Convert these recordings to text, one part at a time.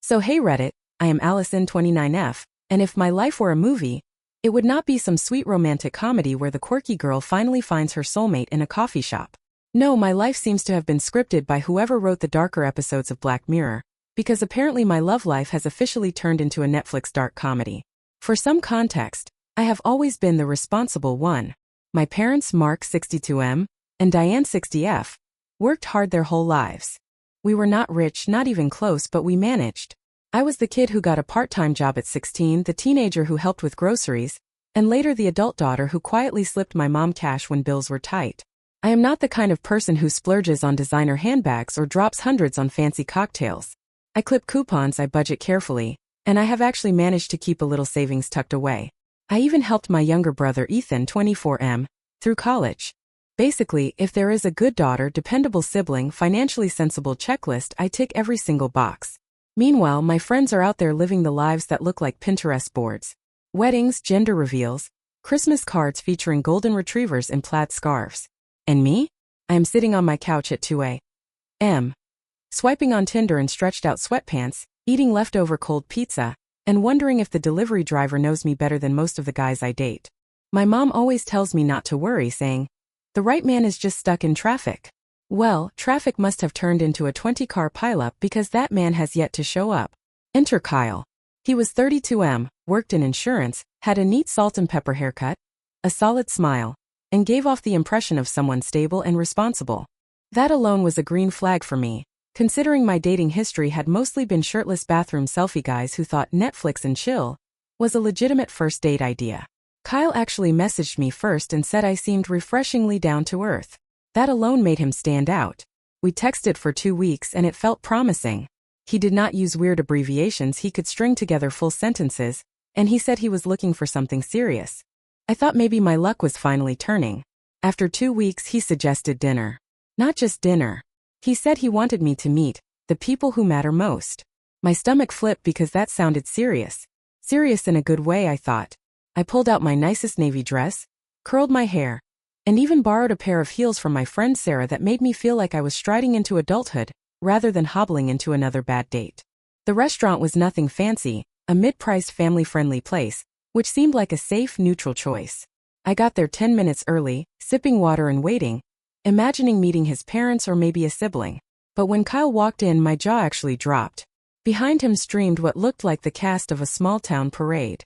So hey Reddit, I am Allison29F, and if my life were a movie, it would not be some sweet romantic comedy where the quirky girl finally finds her soulmate in a coffee shop. No, my life seems to have been scripted by whoever wrote the darker episodes of Black Mirror, because apparently my love life has officially turned into a Netflix dark comedy. For some context, I have always been the responsible one. My parents, Mark 62M and Diane 60F, worked hard their whole lives. We were not rich, not even close, but we managed. I was the kid who got a part-time job at 16, the teenager who helped with groceries, and later the adult daughter who quietly slipped my mom cash when bills were tight. I am not the kind of person who splurges on designer handbags or drops hundreds on fancy cocktails. I clip coupons, I budget carefully, and I have actually managed to keep a little savings tucked away. I even helped my younger brother Ethan, 24M, through college. Basically, if there is a good daughter, dependable sibling, financially sensible checklist, I tick every single box. Meanwhile, my friends are out there living the lives that look like Pinterest boards. Weddings, gender reveals, Christmas cards featuring golden retrievers in plaid scarves. And me? I am sitting on my couch at 2 a.m., swiping on Tinder in stretched out sweatpants, eating leftover cold pizza, and wondering if the delivery driver knows me better than most of the guys I date. My mom always tells me not to worry, saying, "The right man is just stuck in traffic." Well, traffic must have turned into a 20-car pileup because that man has yet to show up. Enter Kyle. He was 32M, worked in insurance, had a neat salt and pepper haircut, a solid smile, and gave off the impression of someone stable and responsible. That alone was a green flag for me, considering my dating history had mostly been shirtless bathroom selfie guys who thought Netflix and chill was a legitimate first date idea. Kyle actually messaged me first and said I seemed refreshingly down to earth. That alone made him stand out. We texted for 2 weeks and it felt promising. He did not use weird abbreviations, he could string together full sentences, and he said he was looking for something serious. I thought maybe my luck was finally turning. After 2 weeks, he suggested dinner. Not just dinner. He said he wanted me to meet the people who matter most. My stomach flipped because that sounded serious. Serious in a good way, I thought. I pulled out my nicest navy dress, curled my hair, and even borrowed a pair of heels from my friend Sarah that made me feel like I was striding into adulthood, rather than hobbling into another bad date. The restaurant was nothing fancy, a mid-priced family-friendly place, which seemed like a safe, neutral choice. I got there 10 minutes early, sipping water and waiting, imagining meeting his parents or maybe a sibling. But when Kyle walked in, my jaw actually dropped. Behind him streamed what looked like the cast of a small-town parade.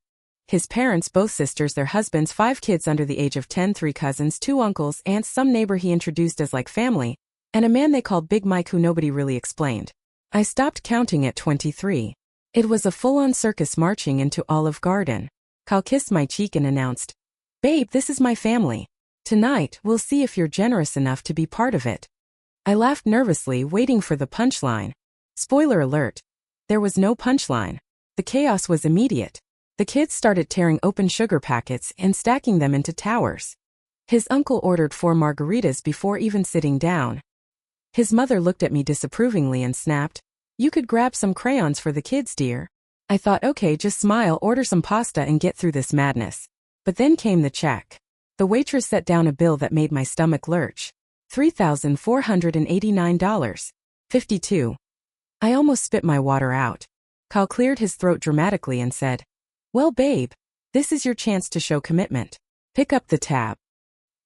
His parents, both sisters, their husbands, 5 kids under the age of 10, 3 cousins, 2 uncles, aunts, some neighbor he introduced as like family, and a man they called Big Mike who nobody really explained. I stopped counting at 23. It was a full-on circus marching into Olive Garden. Kyle kissed my cheek and announced, "Babe, this is my family. Tonight, we'll see if you're generous enough to be part of it." I laughed nervously, waiting for the punchline. Spoiler alert. There was no punchline. The chaos was immediate. The kids started tearing open sugar packets and stacking them into towers. His uncle ordered 4 margaritas before even sitting down. His mother looked at me disapprovingly and snapped, "You could grab some crayons for the kids, dear." I thought, okay, just smile, order some pasta and get through this madness. But then came the check. The waitress set down a bill that made my stomach lurch. $3,489.52. I almost spit my water out. Kyle cleared his throat dramatically and said, "Well, babe, this is your chance to show commitment. Pick up the tab."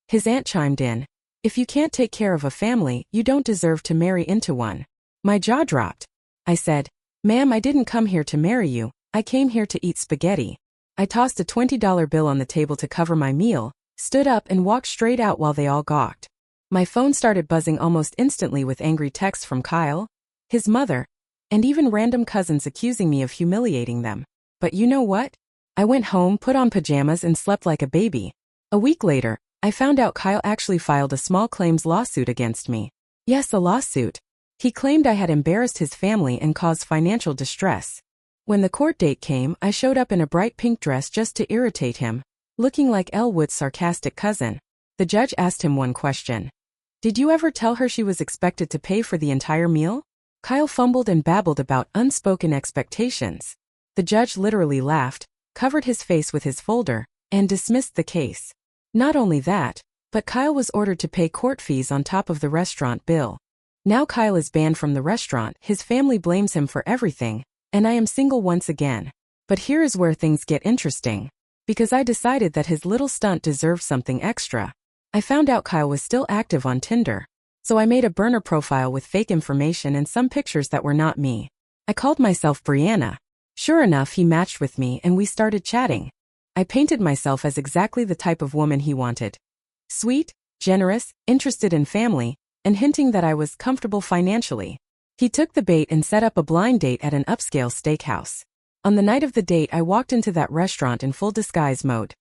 His aunt chimed in, "If you can't take care of a family, you don't deserve to marry into one." My jaw dropped. I said, "Ma'am, I didn't come here to marry you, I came here to eat spaghetti." I tossed a $20 bill on the table to cover my meal, stood up and walked straight out while they all gawked. My phone started buzzing almost instantly with angry texts from Kyle, his mother, and even random cousins accusing me of humiliating them. But you know what? I went home, put on pajamas, and slept like a baby. A week later, I found out Kyle actually filed a small claims lawsuit against me. Yes, a lawsuit. He claimed I had embarrassed his family and caused financial distress. When the court date came, I showed up in a bright pink dress just to irritate him, looking like Elwood's sarcastic cousin. The judge asked him one question. "Did you ever tell her she was expected to pay for the entire meal?" Kyle fumbled and babbled about unspoken expectations. The judge literally laughed, covered his face with his folder, and dismissed the case. Not only that, but Kyle was ordered to pay court fees on top of the restaurant bill. Now Kyle is banned from the restaurant, his family blames him for everything, and I am single once again. But here is where things get interesting. Because I decided that his little stunt deserved something extra. I found out Kyle was still active on Tinder. So I made a burner profile with fake information and some pictures that were not me. I called myself Brianna. Sure enough, he matched with me and we started chatting. I painted myself as exactly the type of woman he wanted. Sweet, generous, interested in family, and hinting that I was comfortable financially. He took the bait and set up a blind date at an upscale steakhouse. On the night of the date, I walked into that restaurant in full disguise mode.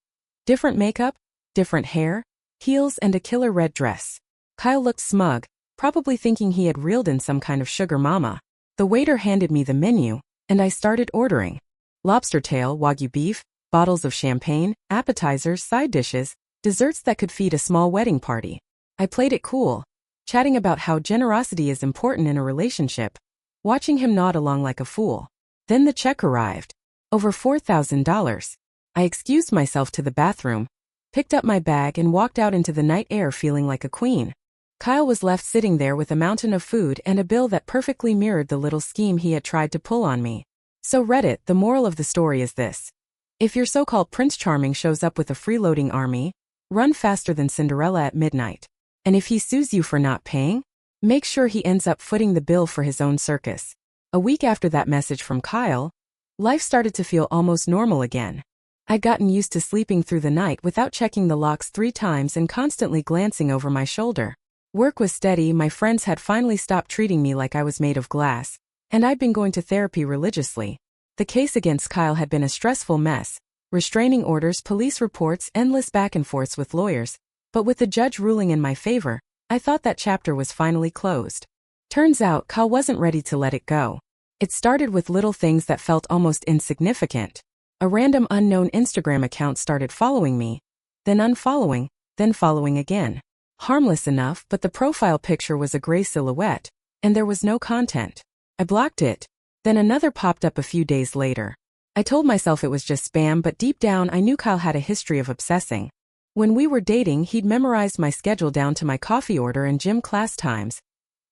Different makeup, different hair, heels, and a killer red dress. Kyle looked smug, probably thinking he had reeled in some kind of sugar mama. The waiter handed me the menu, and I started ordering. Lobster tail, wagyu beef, bottles of champagne, appetizers, side dishes, desserts that could feed a small wedding party. I played it cool, chatting about how generosity is important in a relationship, watching him nod along like a fool. Then the check arrived. Over $4,000. I excused myself to the bathroom, picked up my bag and walked out into the night air feeling like a queen. Kyle was left sitting there with a mountain of food and a bill that perfectly mirrored the little scheme he had tried to pull on me. So Reddit, the moral of the story is this. If your so-called Prince Charming shows up with a freeloading army, run faster than Cinderella at midnight. And if he sues you for not paying, make sure he ends up footing the bill for his own circus. A week after that message from Kyle, life started to feel almost normal again. I'd gotten used to sleeping through the night without checking the locks 3 times and constantly glancing over my shoulder. Work was steady, my friends had finally stopped treating me like I was made of glass, and I'd been going to therapy religiously. The case against Kyle had been a stressful mess. Restraining orders, police reports, endless back and forths with lawyers. But with the judge ruling in my favor, I thought that chapter was finally closed. Turns out, Kyle wasn't ready to let it go. It started with little things that felt almost insignificant. A random unknown Instagram account started following me, then unfollowing, then following again. Harmless enough, but the profile picture was a gray silhouette, and there was no content. I blocked it. Then another popped up a few days later. I told myself it was just spam, but deep down I knew Kyle had a history of obsessing. When we were dating, he'd memorized my schedule down to my coffee order and gym class times,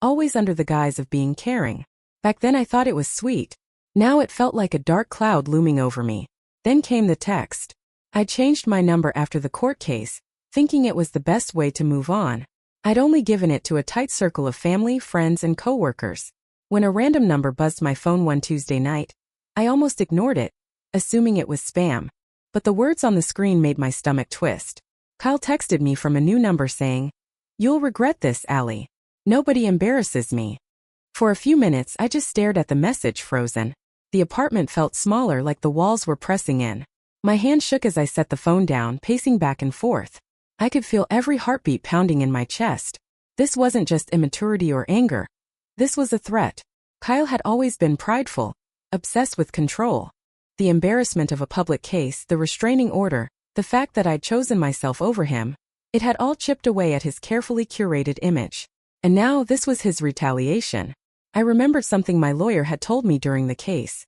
always under the guise of being caring. Back then I thought it was sweet. Now it felt like a dark cloud looming over me. Then came the text. I changed my number after the court case, thinking it was the best way to move on. I'd only given it to a tight circle of family, friends, and coworkers. When a random number buzzed my phone one Tuesday night, I almost ignored it, assuming it was spam. But the words on the screen made my stomach twist. Kyle texted me from a new number saying, "You'll regret this, Allie. Nobody embarrasses me." For a few minutes I just stared at the message, frozen. The apartment felt smaller, like the walls were pressing in. My hand shook as I set the phone down, pacing back and forth. I could feel every heartbeat pounding in my chest. This wasn't just immaturity or anger. This was a threat. Kyle had always been prideful, obsessed with control. The embarrassment of a public case, the restraining order, the fact that I'd chosen myself over him, it had all chipped away at his carefully curated image. And now this was his retaliation. I remembered something my lawyer had told me during the case.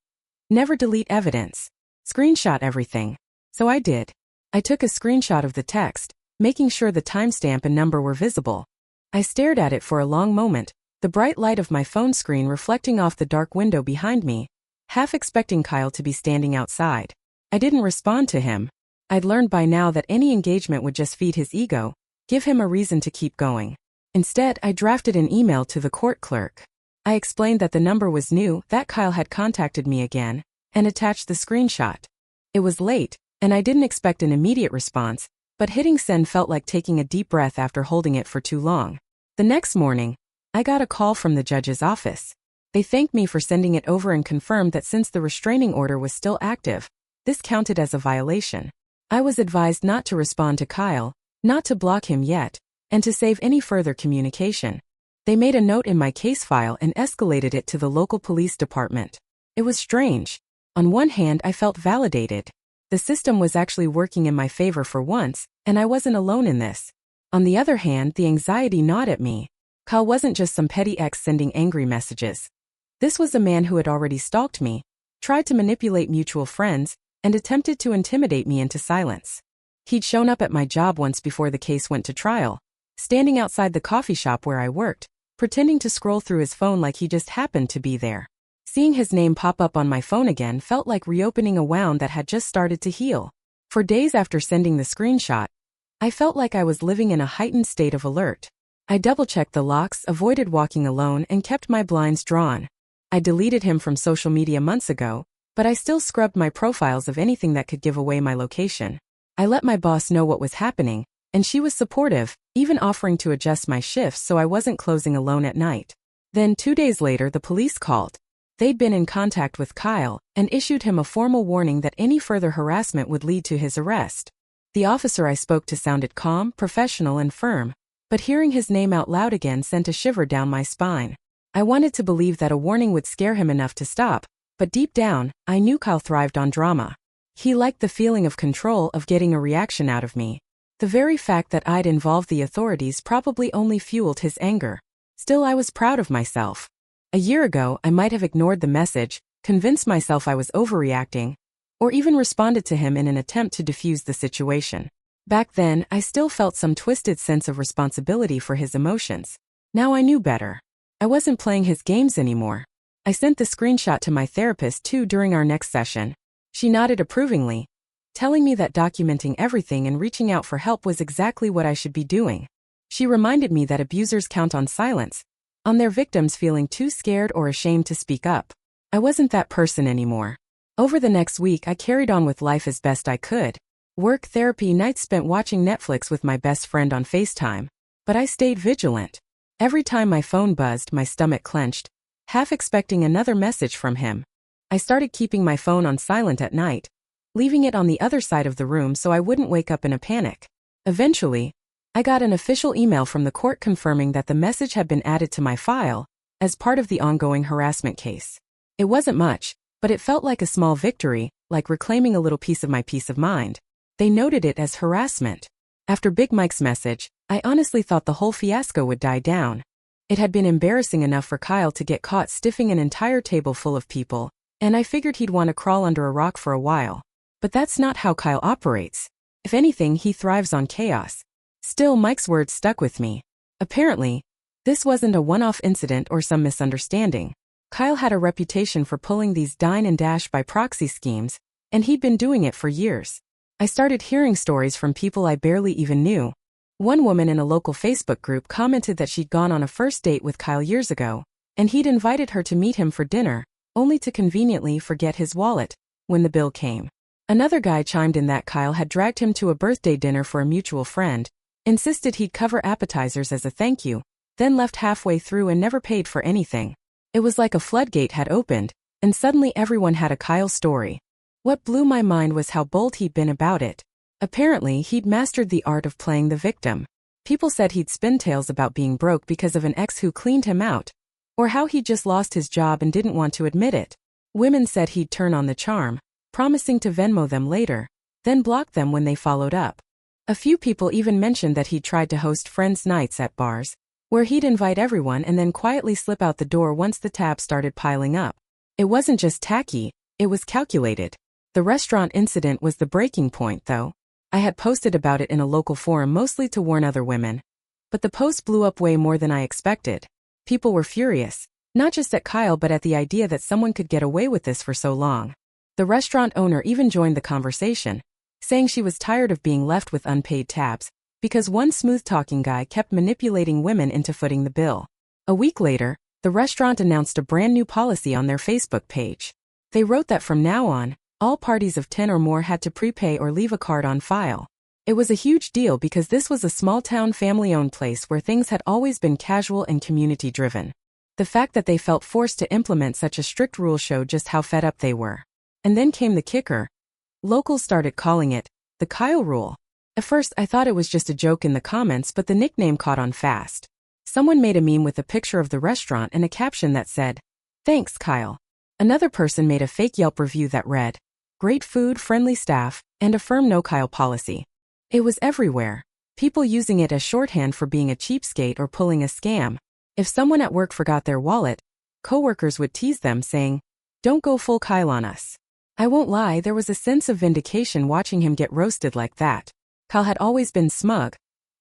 Never delete evidence. Screenshot everything. So I did. I took a screenshot of the text, making sure the timestamp and number were visible. I stared at it for a long moment, the bright light of my phone screen reflecting off the dark window behind me, half expecting Kyle to be standing outside. I didn't respond to him. I'd learned by now that any engagement would just feed his ego, give him a reason to keep going. Instead, I drafted an email to the court clerk. I explained that the number was new, that Kyle had contacted me again, and attached the screenshot. It was late, and I didn't expect an immediate response, but hitting send felt like taking a deep breath after holding it for too long. The next morning, I got a call from the judge's office. They thanked me for sending it over and confirmed that since the restraining order was still active, this counted as a violation. I was advised not to respond to Kyle, not to block him yet, and to save any further communication. They made a note in my case file and escalated it to the local police department. It was strange. On one hand, I felt validated. The system was actually working in my favor for once, and I wasn't alone in this. On the other hand, the anxiety gnawed at me. Kyle wasn't just some petty ex sending angry messages. This was a man who had already stalked me, tried to manipulate mutual friends, and attempted to intimidate me into silence. He'd shown up at my job once before the case went to trial, standing outside the coffee shop where I worked, pretending to scroll through his phone like he just happened to be there. Seeing his name pop up on my phone again felt like reopening a wound that had just started to heal. For days after sending the screenshot, I felt like I was living in a heightened state of alert. I double-checked the locks, avoided walking alone, and kept my blinds drawn. I deleted him from social media months ago, but I still scrubbed my profiles of anything that could give away my location. I let my boss know what was happening, and she was supportive, even offering to adjust my shifts so I wasn't closing alone at night. Then 2 days later, the police called. They'd been in contact with Kyle and issued him a formal warning that any further harassment would lead to his arrest. The officer I spoke to sounded calm, professional, and firm, but hearing his name out loud again sent a shiver down my spine. I wanted to believe that a warning would scare him enough to stop, but deep down, I knew Kyle thrived on drama. He liked the feeling of control, of getting a reaction out of me. The very fact that I'd involved the authorities probably only fueled his anger. Still, I was proud of myself. A year ago, I might have ignored the message, convinced myself I was overreacting, or even responded to him in an attempt to defuse the situation. Back then, I still felt some twisted sense of responsibility for his emotions. Now I knew better. I wasn't playing his games anymore. I sent the screenshot to my therapist too during our next session. She nodded approvingly, telling me that documenting everything and reaching out for help was exactly what I should be doing. She reminded me that abusers count on silence, on their victims feeling too scared or ashamed to speak up. I wasn't that person anymore. Over the next week, I carried on with life as best I could. Work, therapy, nights spent watching Netflix with my best friend on FaceTime. But I stayed vigilant. Every time my phone buzzed, my stomach clenched, half expecting another message from him. I started keeping my phone on silent at night, leaving it on the other side of the room so I wouldn't wake up in a panic. Eventually, I got an official email from the court confirming that the message had been added to my file as part of the ongoing harassment case. It wasn't much, but it felt like a small victory, like reclaiming a little piece of my peace of mind. They noted it as harassment. After Big Mike's message, I honestly thought the whole fiasco would die down. It had been embarrassing enough for Kyle to get caught stiffing an entire table full of people, and I figured he'd want to crawl under a rock for a while. But that's not how Kyle operates. If anything, he thrives on chaos. Still, Mike's words stuck with me. Apparently, this wasn't a one-off incident or some misunderstanding. Kyle had a reputation for pulling these dine and dash by proxy schemes, and he'd been doing it for years. I started hearing stories from people I barely even knew. One woman in a local Facebook group commented that she'd gone on a first date with Kyle years ago, and he'd invited her to meet him for dinner, only to conveniently forget his wallet when the bill came. Another guy chimed in that Kyle had dragged him to a birthday dinner for a mutual friend, insisted he'd cover appetizers as a thank you, then left halfway through and never paid for anything. It was like a floodgate had opened, and suddenly everyone had a Kyle story. What blew my mind was how bold he'd been about it. Apparently, he'd mastered the art of playing the victim. People said he'd spin tales about being broke because of an ex who cleaned him out, or how he'd just lost his job and didn't want to admit it. Women said he'd turn on the charm, promising to Venmo them later, then block them when they followed up. A few people even mentioned that he'd tried to host friends' nights at bars, where he'd invite everyone and then quietly slip out the door once the tab started piling up. It wasn't just tacky, it was calculated. The restaurant incident was the breaking point, though. I had posted about it in a local forum mostly to warn other women. But the post blew up way more than I expected. People were furious, not just at Kyle but at the idea that someone could get away with this for so long. The restaurant owner even joined the conversation, saying she was tired of being left with unpaid tabs, because one smooth-talking guy kept manipulating women into footing the bill. A week later, the restaurant announced a brand new policy on their Facebook page. They wrote that from now on, all parties of 10 or more had to prepay or leave a card on file. It was a huge deal because this was a small-town family-owned place where things had always been casual and community-driven. The fact that they felt forced to implement such a strict rule showed just how fed up they were. And then came the kicker. Locals started calling it the Kyle Rule. At first, I thought it was just a joke in the comments, but the nickname caught on fast. Someone made a meme with a picture of the restaurant and a caption that said, "Thanks, Kyle." Another person made a fake Yelp review that read, "Great food, friendly staff, and a firm no Kyle policy." It was everywhere. People using it as shorthand for being a cheapskate or pulling a scam. If someone at work forgot their wallet, coworkers would tease them saying, "Don't go full Kyle on us." I won't lie, there was a sense of vindication watching him get roasted like that. Kyle had always been smug,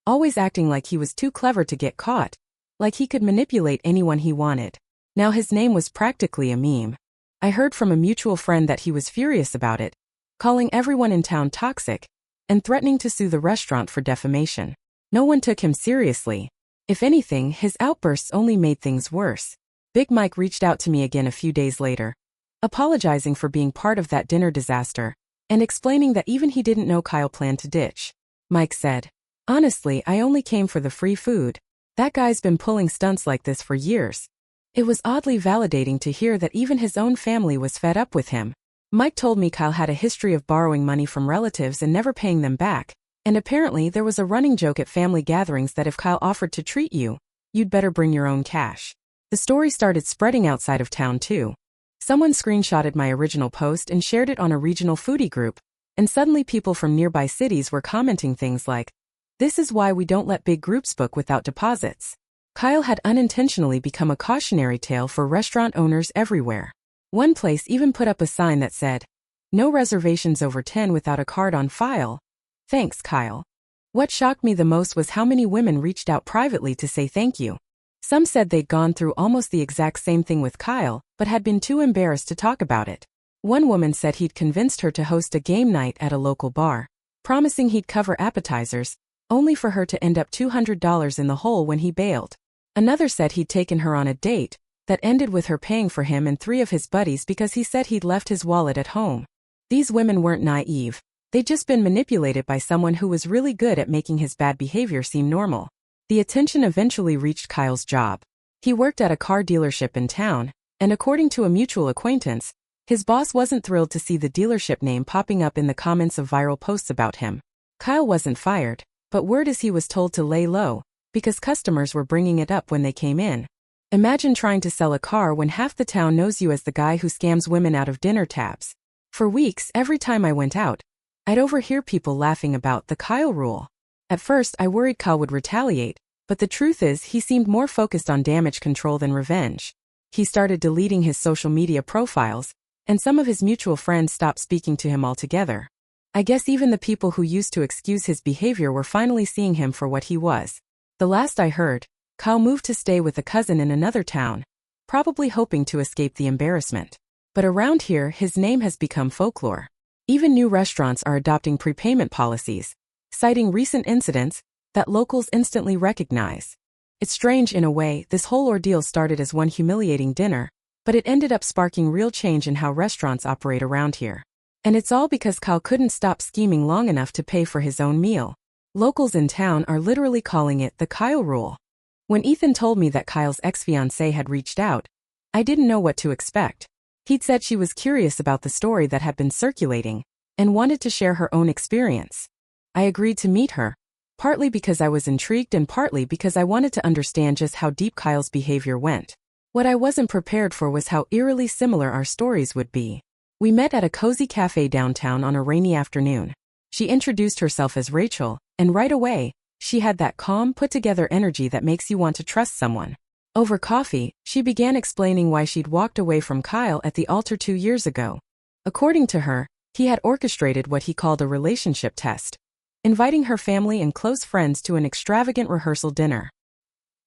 always acting like he was too clever to get caught, like he could manipulate anyone he wanted. Now his name was practically a meme. I heard from a mutual friend that he was furious about it, calling everyone in town toxic, and threatening to sue the restaurant for defamation. No one took him seriously. If anything, his outbursts only made things worse. Big Mike reached out to me again a few days later, apologizing for being part of that dinner disaster, and explaining that even he didn't know Kyle planned to ditch. Mike said, "Honestly, I only came for the free food. That guy's been pulling stunts like this for years." It was oddly validating to hear that even his own family was fed up with him. Mike told me Kyle had a history of borrowing money from relatives and never paying them back, and apparently there was a running joke at family gatherings that if Kyle offered to treat you, you'd better bring your own cash. The story started spreading outside of town too. Someone screenshotted my original post and shared it on a regional foodie group, and suddenly people from nearby cities were commenting things like, "This is why we don't let big groups book without deposits." Kyle had unintentionally become a cautionary tale for restaurant owners everywhere. One place even put up a sign that said, "No reservations over 10 without a card on file. Thanks, Kyle." What shocked me the most was how many women reached out privately to say thank you. Some said they'd gone through almost the exact same thing with Kyle, but had been too embarrassed to talk about it. One woman said he'd convinced her to host a game night at a local bar, promising he'd cover appetizers, only for her to end up $200 in the hole when he bailed. Another said he'd taken her on a date that ended with her paying for him and 3 of his buddies because he said he'd left his wallet at home. These women weren't naive. They'd just been manipulated by someone who was really good at making his bad behavior seem normal. The attention eventually reached Kyle's job. He worked at a car dealership in town, and according to a mutual acquaintance, his boss wasn't thrilled to see the dealership name popping up in the comments of viral posts about him. Kyle wasn't fired, but word is he was told to lay low, because customers were bringing it up when they came in. Imagine trying to sell a car when half the town knows you as the guy who scams women out of dinner tabs. For weeks, every time I went out, I'd overhear people laughing about the Kyle rule. At first, I worried Kyle would retaliate, but the truth is he seemed more focused on damage control than revenge. He started deleting his social media profiles, and some of his mutual friends stopped speaking to him altogether. I guess even the people who used to excuse his behavior were finally seeing him for what he was. The last I heard, Kyle moved to stay with a cousin in another town, probably hoping to escape the embarrassment. But around here, his name has become folklore. Even new restaurants are adopting prepayment policies, citing recent incidents that locals instantly recognize. It's strange in a way, this whole ordeal started as one humiliating dinner, but it ended up sparking real change in how restaurants operate around here. And it's all because Kyle couldn't stop scheming long enough to pay for his own meal. Locals in town are literally calling it the Kyle rule. When Ethan told me that Kyle's ex-fiancée had reached out, I didn't know what to expect. He'd said she was curious about the story that had been circulating, and wanted to share her own experience. I agreed to meet her, partly because I was intrigued and partly because I wanted to understand just how deep Kyle's behavior went. What I wasn't prepared for was how eerily similar our stories would be. We met at a cozy cafe downtown on a rainy afternoon. She introduced herself as Rachel, and right away, she had that calm, put-together energy that makes you want to trust someone. Over coffee, she began explaining why she'd walked away from Kyle at the altar 2 years ago. According to her, he had orchestrated what he called a relationship test, inviting her family and close friends to an extravagant rehearsal dinner.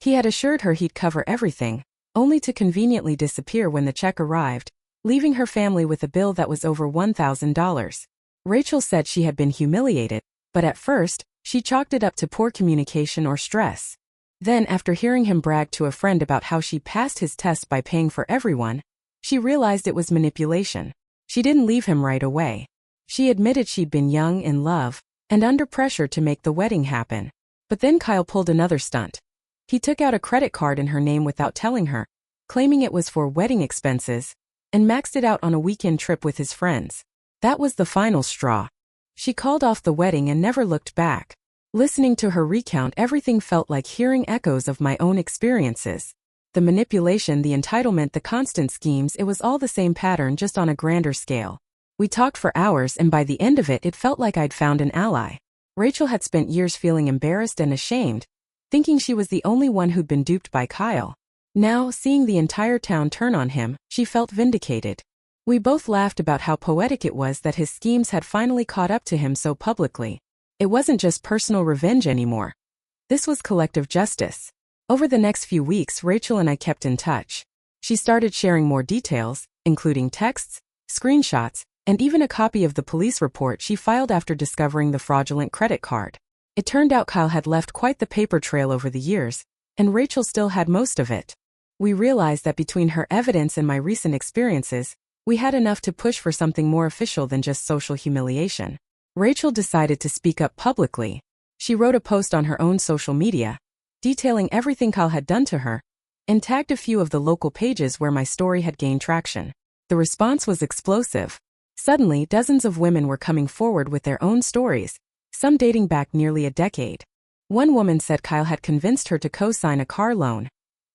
He had assured her he'd cover everything, only to conveniently disappear when the check arrived, leaving her family with a bill that was over $1,000. Rachel said she had been humiliated, but at first, she chalked it up to poor communication or stress. Then, after hearing him brag to a friend about how she passed his test by paying for everyone, she realized it was manipulation. She didn't leave him right away. She admitted she'd been young, in love, and under pressure to make the wedding happen. But then Kyle pulled another stunt. He took out a credit card in her name without telling her, claiming it was for wedding expenses, and maxed it out on a weekend trip with his friends. That was the final straw. She called off the wedding and never looked back. Listening to her recount, everything felt like hearing echoes of my own experiences. The manipulation, the entitlement, the constant schemes, it was all the same pattern, just on a grander scale. We talked for hours, and by the end of it felt like I'd found an ally. Rachel had spent years feeling embarrassed and ashamed, thinking she was the only one who'd been duped by Kyle. Now, seeing the entire town turn on him, she felt vindicated. We both laughed about how poetic it was that his schemes had finally caught up to him so publicly. It wasn't just personal revenge anymore. This was collective justice. Over the next few weeks, Rachel and I kept in touch. She started sharing more details, including texts, screenshots, and even a copy of the police report she filed after discovering the fraudulent credit card. It turned out Kyle had left quite the paper trail over the years, and Rachel still had most of it. We realized that between her evidence and my recent experiences, we had enough to push for something more official than just social humiliation. Rachel decided to speak up publicly. She wrote a post on her own social media, detailing everything Kyle had done to her, and tagged a few of the local pages where my story had gained traction. The response was explosive. Suddenly, dozens of women were coming forward with their own stories, some dating back nearly a decade. One woman said Kyle had convinced her to co-sign a car loan,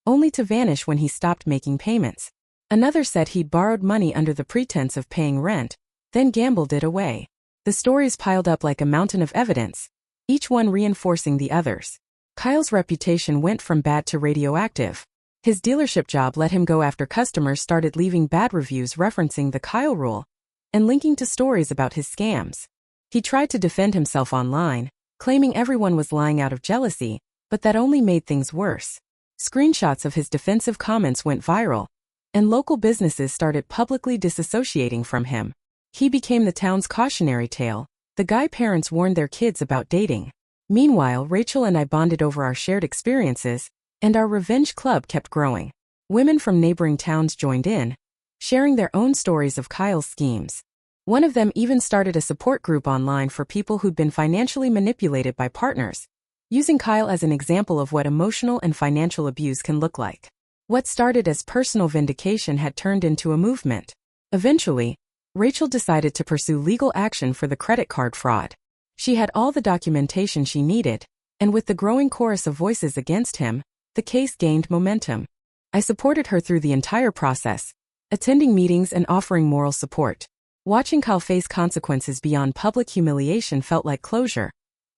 only to vanish when he stopped making payments. Another said he'd borrowed money under the pretense of paying rent, then gambled it away. The stories piled up like a mountain of evidence, each one reinforcing the others. Kyle's reputation went from bad to radioactive. His dealership job let him go after customers started leaving bad reviews referencing the Kyle rule and linking to stories about his scams. He tried to defend himself online, claiming everyone was lying out of jealousy, but that only made things worse. Screenshots of his defensive comments went viral, and local businesses started publicly disassociating from him. He became the town's cautionary tale, the guy parents warned their kids about dating. Meanwhile, Rachel and I bonded over our shared experiences, and our revenge club kept growing. Women from neighboring towns joined in, sharing their own stories of Kyle's schemes. One of them even started a support group online for people who'd been financially manipulated by partners, using Kyle as an example of what emotional and financial abuse can look like. What started as personal vindication had turned into a movement. Eventually, Rachel decided to pursue legal action for the credit card fraud. She had all the documentation she needed, and with the growing chorus of voices against him, the case gained momentum. I supported her through the entire process, attending meetings and offering moral support. Watching Kyle face consequences beyond public humiliation felt like closure.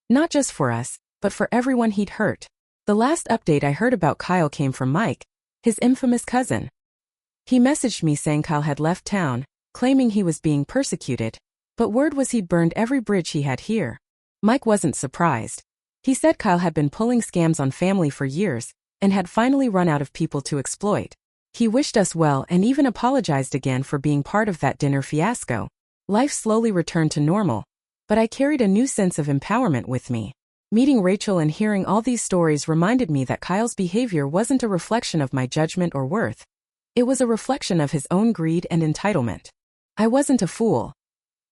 Not just for us, but for everyone he'd hurt. The last update I heard about Kyle came from Mike, his infamous cousin. He messaged me saying Kyle had left town, claiming he was being persecuted, but word was he'd burned every bridge he had here. Mike wasn't surprised. He said Kyle had been pulling scams on family for years, and had finally run out of people to exploit. He wished us well and even apologized again for being part of that dinner fiasco. Life slowly returned to normal, but I carried a new sense of empowerment with me. Meeting Rachel and hearing all these stories reminded me that Kyle's behavior wasn't a reflection of my judgment or worth. It was a reflection of his own greed and entitlement. I wasn't a fool.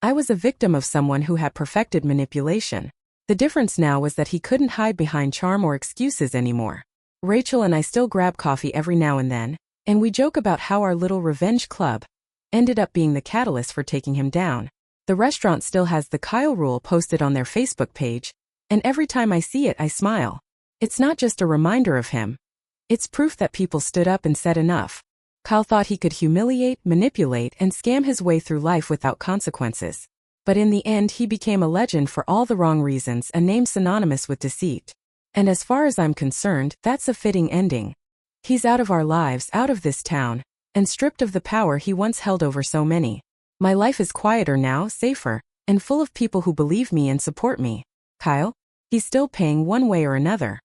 I was a victim of someone who had perfected manipulation. The difference now was that he couldn't hide behind charm or excuses anymore. Rachel and I still grab coffee every now and then, and we joke about how our little revenge club ended up being the catalyst for taking him down. The restaurant still has the Kyle rule posted on their Facebook page, and every time I see it I smile. It's not just a reminder of him. It's proof that people stood up and said enough. Kyle thought he could humiliate, manipulate, and scam his way through life without consequences. But in the end he became a legend for all the wrong reasons, a name synonymous with deceit. And as far as I'm concerned, that's a fitting ending. He's out of our lives, out of this town, and stripped of the power he once held over so many. My life is quieter now, safer, and full of people who believe me and support me. Kyle? He's still paying one way or another.